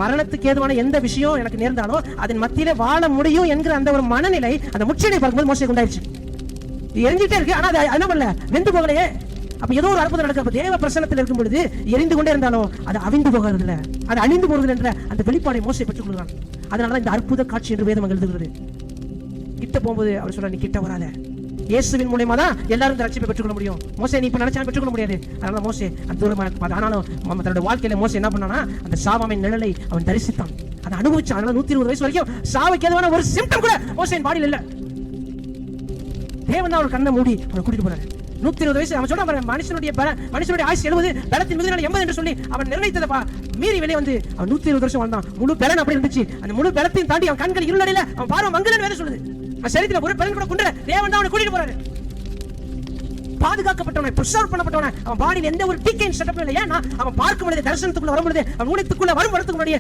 மரணத்துக்கு ஏதுவான எந்த விஷயம் எனக்கு நேர்ந்தாலும் அதன் மத்தியில வாழ முடியும் என்கிற அந்த ஒரு மனநிலை அந்த முச்செடியை பார்க்கும்போது மோசேக்கு உண்டாயிருச்சு. எரிஞ்சிட்டே இருக்கு, ஆனா அது என்ன பண்ணல, வெந்து போகலையே. அப்ப ஏதோ ஒரு அற்புதம் நடக்க, தேவ பிரசன்னத்தில் இருக்கும் பொழுது எரிந்து கொண்டே இருந்தாலும் அது அவிந்து போகிறது இல்ல, அது அழிந்து போகிறது என்ற அந்த வெளிப்பாடை மோசே பெற்றுக் கொள்கிறான். அதனாலதான் இந்த அற்புத காட்சி என்று வேதம் எழுதுகிறது. கிட்ட போகும்போது அவர் சொல்ற, நீ கிட்ட வராத, இயேசுவின் மூலமா தான் எல்லாரும் இந்த ரட்சிப்பை பெற்றுக்கொள்ள முடியும். மோசே நீ இப்ப நினைச்சா பெற்றுக்கொள்ள முடியாது. அதனால மோசே அந்த தூரமா, ஆனாலும் தன்னோட வாழ்க்கையில மோசே என்ன பண்ணானா, அந்த சாவாவின் நிழலை அவன் தரிசித்தான், அதை அனுபவிச்சான். அதனால 120 வயசு வரைக்கும் சாவுக்கு ஏதுவான ஒரு சிம்டம் கூட மோசேயின் பாடியில் இல்ல. தேவன் தான் அவன் கண்ணை மூடி அவனை கூட்டிட்டு போறாரு. 120 வயசு அவன் சொல்றான், மனுஷனுடைய ஆயுசு 70, பலத்தின் மிகுதினால 80 என்று சொல்லி அவன் நிர்ணயித்ததை மீறி வெளியே வந்து அவன் 120 வருஷம் வாழ்ந்தான். முழு பலன் அப்படி இருந்துச்சு. அந்த முழு பலத்தையும் தாண்டி அவன் கண்கள் இருளடையில, அவன் பார்வை மங்கலன்னு வேற சொல்லுது. சரீரத்துல ஒரு பலன் கூட கொண்டு தேவன் தான் அவனை கூட்டிட்டு போறாரு. பாதுகாக்கப்பட்டவனை, ப்ரிசர்வ் பண்ணப்பட்டவனை, அவன் பாடியில் எந்த ஒரு டீக்கைன் செட்டப் இல்லை. ஏன்னா அவன் பார்க்கும் பொழுது, தரிசனத்துக்குள்ள வரும் பொழுது, அவன் ஊழியத்துக்குள்ள வரும் வரத்துக்கு முன்னாடியே